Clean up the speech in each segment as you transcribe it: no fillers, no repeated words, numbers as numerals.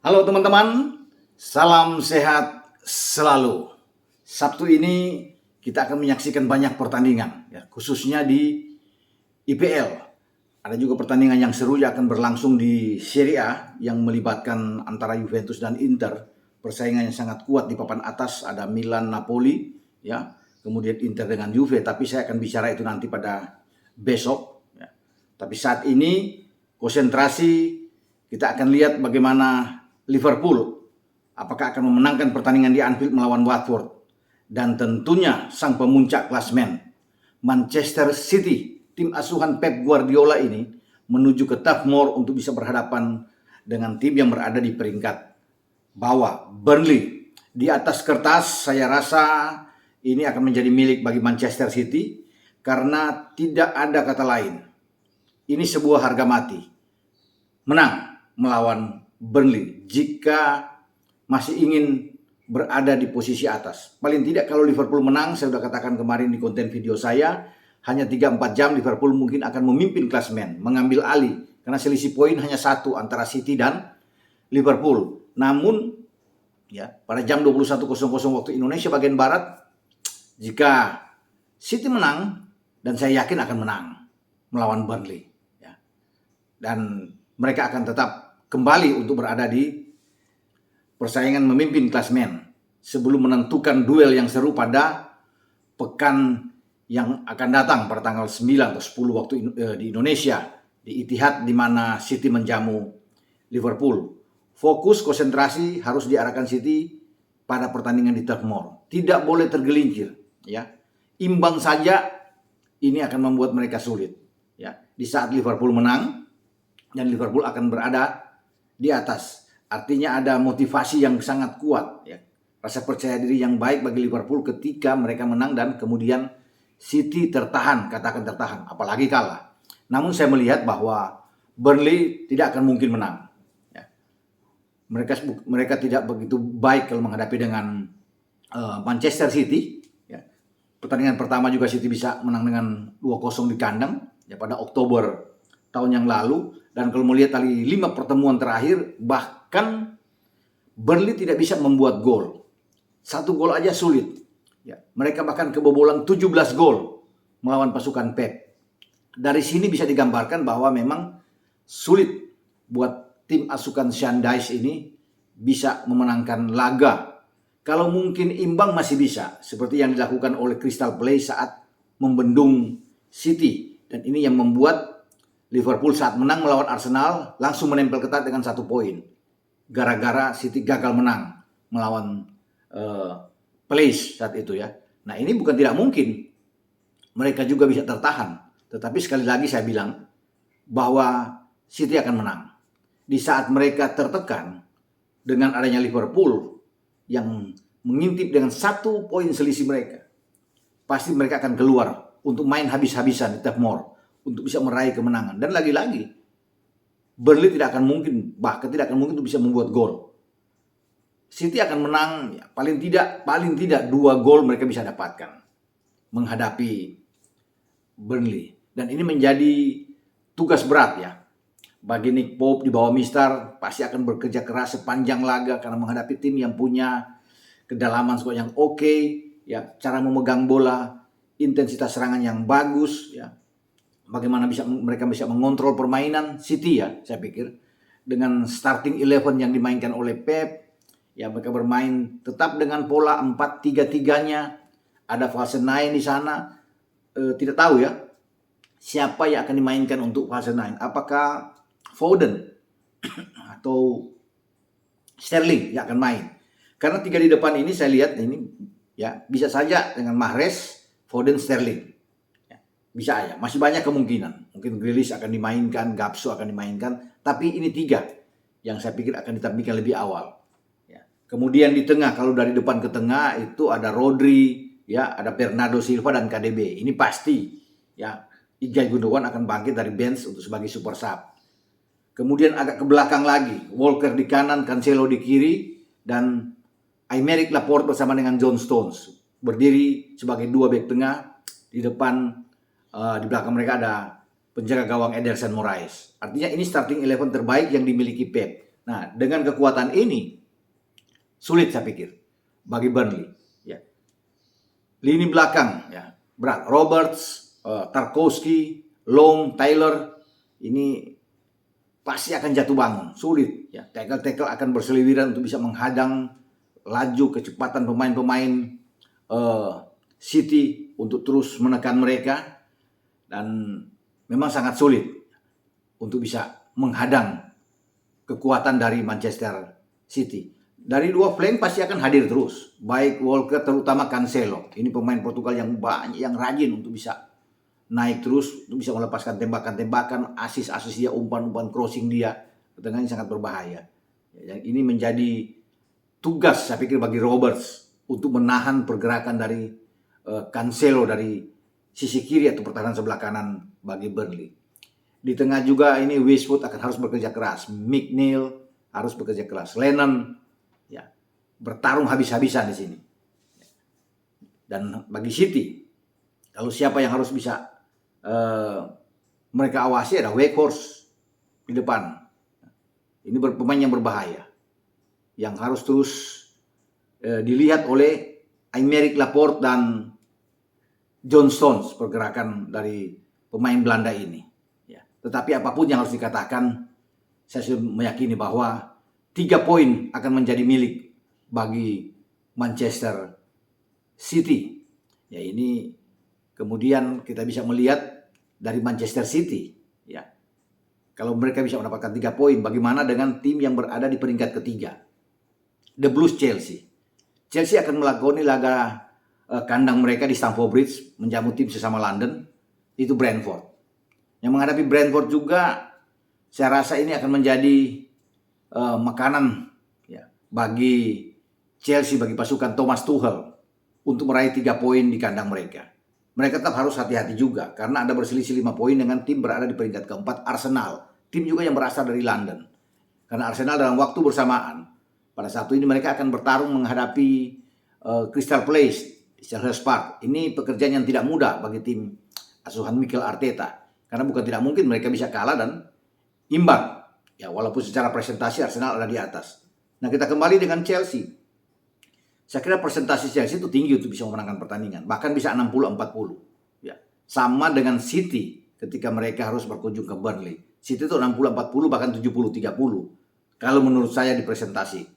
Halo teman-teman, salam sehat selalu. Sabtu ini kita akan menyaksikan banyak pertandingan, ya, khususnya di IPL. Ada juga pertandingan yang seru yang akan berlangsung di Serie A yang melibatkan antara Juventus dan Inter. Persaingan yang sangat kuat di papan atas, ada Milan, Napoli, ya, kemudian Inter dengan Juve. Tapi saya akan bicara itu nanti pada besok. Ya. Tapi saat ini konsentrasi kita akan lihat bagaimana Liverpool apakah akan memenangkan pertandingan di Anfield melawan Watford, dan tentunya sang pemuncak klasmen Manchester City, tim asuhan Pep Guardiola ini menuju ke Turf Moor untuk bisa berhadapan dengan tim yang berada di peringkat bawah, Burnley. Di atas kertas saya rasa ini akan menjadi milik bagi Manchester City karena tidak ada kata lain. Ini sebuah harga mati. Menang melawan Burnley jika masih ingin berada di posisi atas. Paling tidak kalau Liverpool menang, saya sudah katakan kemarin di konten video saya, hanya 3-4 jam Liverpool mungkin akan memimpin klasemen, mengambil alih. Karena selisih poin hanya 1 antara City dan Liverpool. Namun ya, pada jam 21.00 waktu Indonesia bagian Barat, jika City menang, dan saya yakin akan menang melawan Burnley, ya, dan mereka akan tetap kembali untuk berada di persaingan memimpin klasemen sebelum menentukan duel yang seru pada pekan yang akan datang pada tanggal 9 atau 10 waktu di Indonesia di Etihad, di mana City menjamu Liverpool. Fokus konsentrasi harus diarahkan City pada pertandingan di Turf Moor. Tidak boleh tergelincir, ya. Imbang saja ini akan membuat mereka sulit, ya. Di saat Liverpool menang dan Liverpool akan berada di atas. Artinya ada motivasi yang sangat kuat, ya. Rasa percaya diri yang baik bagi Liverpool ketika mereka menang dan kemudian City tertahan, katakan tertahan, apalagi kalah. Namun saya melihat bahwa Burnley tidak akan mungkin menang. Ya. Mereka tidak begitu baik kalau menghadapi dengan Manchester City. Ya. Pertandingan pertama juga City bisa menang dengan 2-0 di kandang, ya, pada Oktober tahun yang lalu. Dan kalau melihat dari 5 pertemuan terakhir, bahkan Burnley tidak bisa membuat gol. 1 gol aja sulit. Ya, mereka bahkan kebobolan 17 gol melawan pasukan Pep. Dari sini bisa digambarkan bahwa memang sulit buat tim asuhan Sean Dyche ini bisa memenangkan laga. Kalau mungkin imbang masih bisa, seperti yang dilakukan oleh Crystal Palace saat membendung City. Dan ini yang membuat Liverpool saat menang melawan Arsenal langsung menempel ketat dengan 1 poin. Gara-gara City gagal menang melawan Palace saat itu, ya. Nah, ini bukan tidak mungkin. Mereka juga bisa tertahan. Tetapi sekali lagi saya bilang bahwa City akan menang. Di saat mereka tertekan dengan adanya Liverpool yang mengintip dengan 1 poin selisih mereka, pasti mereka akan keluar untuk main habis-habisan di Turf Moor untuk bisa meraih kemenangan. Dan lagi-lagi Burnley tidak akan mungkin, bahkan tidak akan mungkin untuk bisa membuat gol. City akan menang, ya, paling tidak 2 gol mereka bisa dapatkan menghadapi Burnley. Dan ini menjadi tugas berat, ya, bagi Nick Pope di bawah Mister. Pasti akan bekerja keras sepanjang laga karena menghadapi tim yang punya kedalaman skor yang oke, ya, cara memegang bola, intensitas serangan yang bagus, ya. Bagaimana mereka bisa mengontrol permainan City, ya, saya pikir dengan starting 11 yang dimainkan oleh Pep, ya, mereka bermain tetap dengan pola 4-3-3-nya. Ada false 9 di sana. Tidak tahu, ya, siapa yang akan dimainkan untuk false 9. Apakah Foden atau Sterling yang akan main? Karena 3 di depan ini saya lihat ini, ya, bisa saja dengan Mahrez, Foden, Sterling. Bisa ya, masih banyak kemungkinan. Mungkin Grealish akan dimainkan, Gakpo akan dimainkan, tapi ini 3 yang saya pikir akan ditampilkan lebih awal. Ya. Kemudian di tengah, kalau dari depan ke tengah itu ada Rodri, ya, ada Bernardo Silva dan KDB. Ini pasti, ya, Ilkay Gundogan akan bangkit dari bench untuk sebagai super sub. Kemudian agak ke belakang lagi, Walker di kanan, Cancelo di kiri, dan Aymeric Laporte bersama dengan John Stones berdiri sebagai 2 bek tengah. Di depan, di belakang mereka ada penjaga gawang Ederson Moraes. Artinya ini starting 11 terbaik yang dimiliki Pep. Nah, dengan kekuatan ini sulit saya pikir bagi Burnley. Ya. Lini belakang ya, berat. Roberts, Tarkowski, Long, Taylor ini pasti akan jatuh bangun, sulit. Ya, tackle-tackle akan berseliweran untuk bisa menghadang laju kecepatan pemain-pemain City untuk terus menekan mereka, dan memang sangat sulit untuk bisa menghadang kekuatan dari Manchester City. Dari dua flank pasti akan hadir terus, baik Walker terutama Cancelo. Ini pemain Portugal yang banyak, yang rajin untuk bisa naik terus, untuk bisa melepaskan tembakan-tembakan, asis-asis dia, umpan-umpan crossing dia, tengahnya sangat berbahaya. Ini menjadi tugas saya pikir bagi Roberts untuk menahan pergerakan dari Cancelo dari sisi kiri atau pertahanan sebelah kanan bagi Burnley. Di tengah juga ini Westwood akan harus bekerja keras, McNeil harus bekerja keras, Lennon ya bertarung habis-habisan di sini. Dan bagi City, kalau siapa yang harus bisa mereka awasi ada Weghorst di depan. Ini pemain yang berbahaya, yang harus terus dilihat oleh Aymeric Laporte dan John Stones pergerakan dari pemain Belanda ini. Ya. Tetapi apapun yang harus dikatakan, saya sudah meyakini bahwa 3 poin akan menjadi milik bagi Manchester City. Ya, ini kemudian kita bisa melihat dari Manchester City. Ya, kalau mereka bisa mendapatkan 3 poin, bagaimana dengan tim yang berada di peringkat ketiga, The Blues Chelsea. Chelsea akan melakoni laga kandang mereka di Stamford Bridge menjamu tim sesama London, itu Brentford. Yang menghadapi Brentford juga saya rasa ini akan menjadi makanan ya, bagi Chelsea, bagi pasukan Thomas Tuchel untuk meraih 3 poin di kandang mereka. Mereka tetap harus hati-hati juga karena ada berselisih 5 poin dengan tim berada di peringkat keempat, Arsenal. Tim juga yang berasal dari London. Karena Arsenal dalam waktu bersamaan pada saat ini mereka akan bertarung menghadapi Crystal Palace, Selhurst Park. Ini pekerjaan yang tidak mudah bagi tim asuhan Mikel Arteta. Karena bukan tidak mungkin mereka bisa kalah dan imbang. Ya, walaupun secara presentasi Arsenal ada di atas. Nah, kita kembali dengan Chelsea. Saya kira presentasi Chelsea itu tinggi untuk bisa memenangkan pertandingan. Bahkan bisa 60-40. Ya, sama dengan City ketika mereka harus berkunjung ke Burnley. City itu 60-40 bahkan 70-30. Kalau menurut saya di presentasi.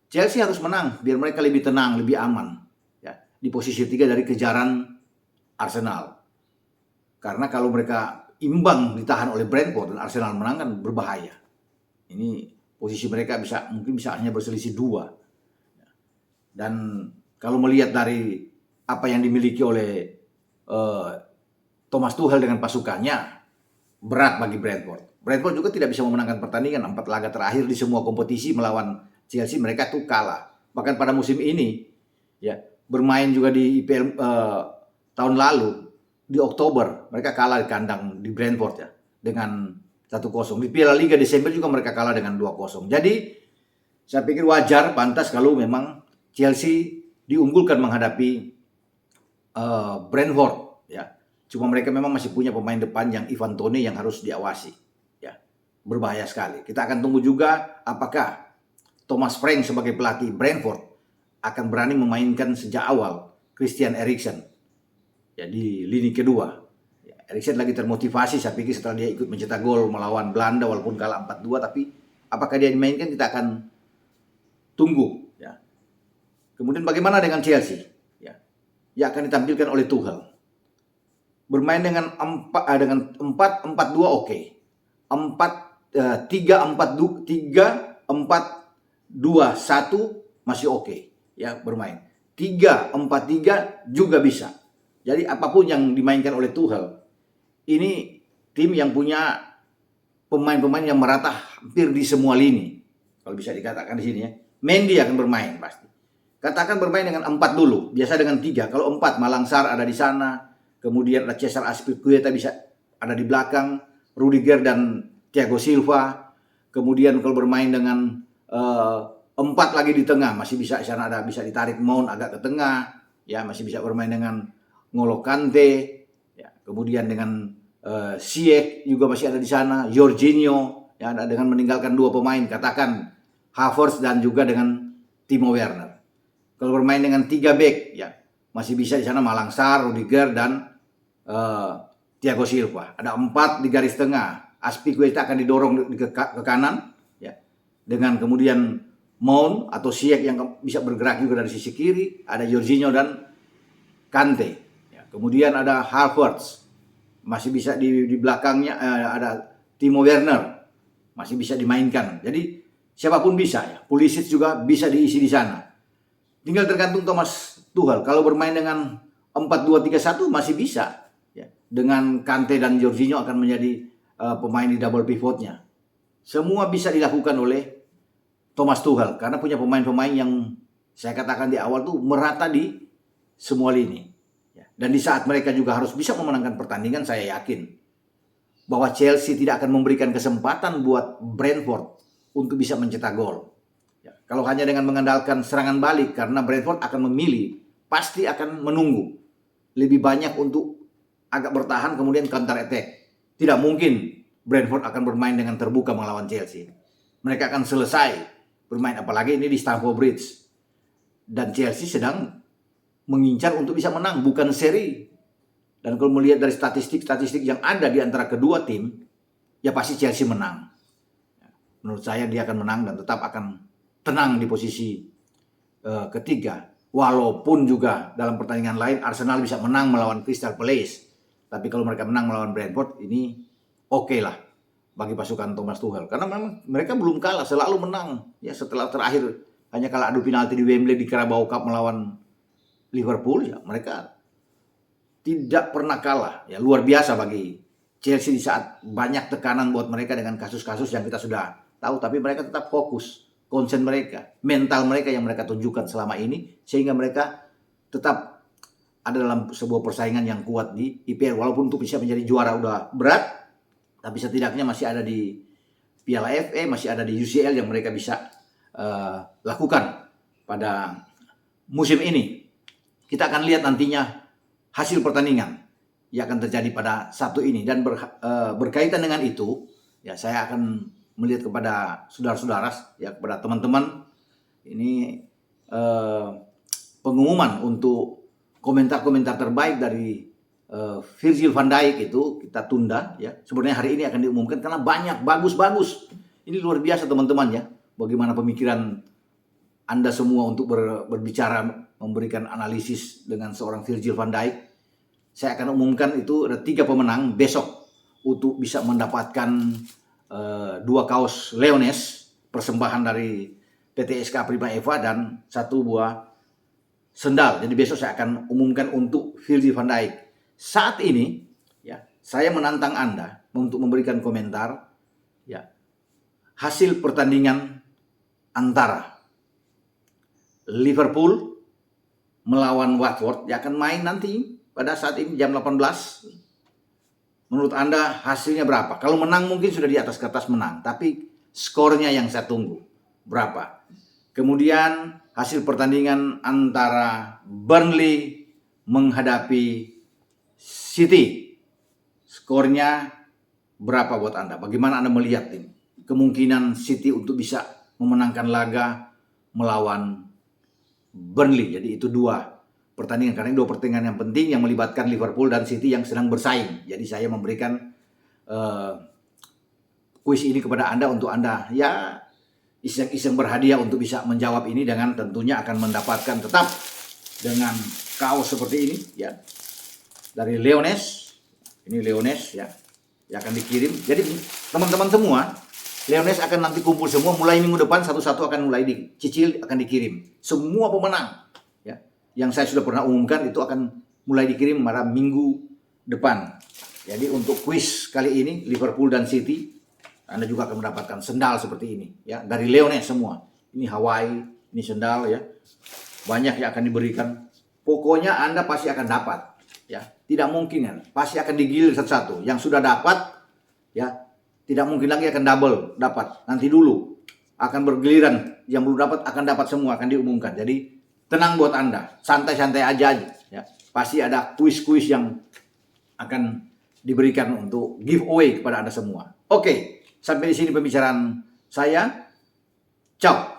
Chelsea harus menang biar mereka lebih tenang, lebih aman. Di posisi 3 dari kejaran Arsenal. Karena kalau mereka imbang ditahan oleh Brentford dan Arsenal menang kan berbahaya. Ini posisi mereka mungkin bisa hanya berselisih 2. Dan kalau melihat dari apa yang dimiliki oleh Thomas Tuchel dengan pasukannya, berat bagi Brentford. Brentford juga tidak bisa memenangkan pertandingan. 4 laga terakhir di semua kompetisi melawan Chelsea mereka tuh kalah. Bahkan pada musim ini ya, bermain juga di IPL tahun lalu di Oktober mereka kalah di kandang di Brentford ya dengan 1-0. Di Piala Liga Desember juga mereka kalah dengan 2-0. Jadi saya pikir wajar, pantas kalau memang Chelsea diunggulkan menghadapi Brentford ya. Cuma mereka memang masih punya pemain depan yang Ivan Toney yang harus diawasi ya. Berbahaya sekali. Kita akan tunggu juga apakah Thomas Frank sebagai pelatih Brentford akan berani memainkan sejak awal Christian Eriksen ya di lini kedua. Ya, Eriksen lagi termotivasi saya pikir setelah dia ikut mencetak gol melawan Belanda walaupun kalah 4-2, tapi apakah dia dimainkan kita akan tunggu ya. Kemudian bagaimana dengan Chelsea ya, yang akan ditampilkan oleh Tuchel. Bermain dengan 4-4-2 oke. 3-4-2-1 masih oke. Ya, bermain 3-4-3 juga bisa. Jadi apapun yang dimainkan oleh Tuchel, ini tim yang punya pemain-pemain yang merata hampir di semua lini. Kalau bisa dikatakan di sini ya. Mendy akan bermain pasti. Katakan bermain dengan 4 dulu, biasa dengan 3. Kalau 4 Malang Sarr ada di sana, kemudian ada Cesar Azpilicueta bisa ada di belakang, Rudiger dan Thiago Silva. Kemudian kalau bermain dengan 4 lagi di tengah, masih bisa di sana ada bisa ditarik Mount agak ke tengah, ya masih bisa bermain dengan N'Golo Kante, ya kemudian dengan Ziyech juga masih ada di sana, Jorginho, ya dengan meninggalkan 2 pemain, katakan Havertz dan juga dengan Timo Werner. Kalau bermain dengan 3 back, ya masih bisa di sana Malang Sarr, Rudiger dan Thiago Silva. Ada 4 di garis tengah. Azpilicueta akan didorong ke kanan, ya, dengan kemudian Mount atau Ziyech yang bisa bergerak juga dari sisi kiri. Ada Jorginho dan Kante. Ya, kemudian ada Havertz, masih bisa di belakangnya ada Timo Werner, masih bisa dimainkan. Jadi siapapun bisa, ya. Pulisic juga bisa diisi di sana. Tinggal tergantung Thomas Tuchel. Kalau bermain dengan 4-2-3-1 masih bisa, ya. Dengan Kante dan Jorginho akan menjadi pemain di double pivotnya. Semua bisa dilakukan oleh Thomas Tuchel karena punya pemain-pemain yang saya katakan di awal tuh merata di semua lini. Ya. Dan di saat mereka juga harus bisa memenangkan pertandingan, saya yakin bahwa Chelsea tidak akan memberikan kesempatan buat Brentford untuk bisa mencetak gol. Ya. Kalau hanya dengan mengandalkan serangan balik, karena Brentford akan memilih, pasti akan menunggu lebih banyak untuk agak bertahan kemudian counter attack. Tidak mungkin Brentford akan bermain dengan terbuka melawan Chelsea. Mereka akan selesai bermain, apalagi ini di Stamford Bridge. Dan Chelsea sedang mengincar untuk bisa menang, bukan seri. Dan kalau melihat dari statistik-statistik yang ada di antara kedua tim, ya pasti Chelsea menang. Menurut saya dia akan menang dan tetap akan tenang di posisi ketiga. Walaupun juga dalam pertandingan lain Arsenal bisa menang melawan Crystal Palace. Tapi kalau mereka menang melawan Brentford, ini oke lah bagi pasukan Thomas Tuchel. Karena memang mereka belum kalah, selalu menang. Ya, setelah terakhir hanya kalah adu penalti di Wembley di Carabao Cup melawan Liverpool, ya mereka tidak pernah kalah. Ya, luar biasa bagi Chelsea di saat banyak tekanan buat mereka dengan kasus-kasus yang kita sudah tahu. Tapi mereka tetap fokus, konsen mereka, mental mereka yang mereka tunjukkan selama ini, sehingga mereka tetap ada dalam sebuah persaingan yang kuat di IPL. Walaupun untuk bisa menjadi juara udah berat, tapi setidaknya masih ada di Piala FA, masih ada di UCL yang mereka bisa lakukan pada musim ini. Kita akan lihat nantinya hasil pertandingan yang akan terjadi pada Sabtu ini. Dan berkaitan dengan itu, ya saya akan melihat kepada saudara-saudara, ya kepada teman-teman, ini pengumuman untuk komentar-komentar terbaik dari Virgil van Dijk itu kita tunda, ya. Sebenarnya hari ini akan diumumkan karena banyak bagus-bagus. Ini luar biasa teman-teman, ya. Bagaimana pemikiran Anda semua untuk berbicara, memberikan analisis dengan seorang Virgil van Dijk. Saya akan umumkan itu ada 3 pemenang besok untuk bisa mendapatkan 2 kaos Leones persembahan dari PT SK Prima Eva dan 1 buah sendal. Jadi besok saya akan umumkan untuk Virgil van Dijk. Saat ini, ya, saya menantang Anda untuk memberikan komentar, ya, hasil pertandingan antara Liverpool melawan Watford, yang akan main nanti pada saat ini jam 18. Menurut Anda hasilnya berapa? Kalau menang mungkin sudah di atas kertas menang, tapi skornya yang saya tunggu berapa? Kemudian hasil pertandingan antara Burnley menghadapi City, skornya berapa buat Anda? Bagaimana Anda melihat ini? Kemungkinan City untuk bisa memenangkan laga melawan Burnley. Jadi itu 2 pertandingan, karena 2 pertandingan yang penting yang melibatkan Liverpool dan City yang sedang bersaing. Jadi saya memberikan kuis ini kepada Anda untuk Anda, ya, iseng-iseng berhadiah untuk bisa menjawab ini, dengan tentunya akan mendapatkan tetap dengan kaos seperti ini, ya, dari Leones. Ini Leones, ya, yang akan dikirim. Jadi teman-teman semua, Leones akan nanti kumpul semua mulai minggu depan, satu-satu akan mulai dicicil, akan dikirim. Semua pemenang, ya, yang saya sudah pernah umumkan itu akan mulai dikirim pada minggu depan. Jadi untuk kuis kali ini Liverpool dan City, Anda juga akan mendapatkan sendal seperti ini, ya, dari Leones semua. Ini Hawaii, ini sendal, ya. Banyak yang akan diberikan. Pokoknya Anda pasti akan dapat, ya. Tidak mungkin, ya. Pasti akan digilir satu-satu. Yang sudah dapat, ya, tidak mungkin lagi akan double dapat. Nanti dulu akan bergiliran. Yang belum dapat akan dapat semua, akan diumumkan. Jadi tenang buat Anda, santai-santai aja, ya. Pasti ada kuis-kuis yang akan diberikan untuk giveaway kepada Anda semua. Oke. Sampai di sini pembicaraan saya. Ciao.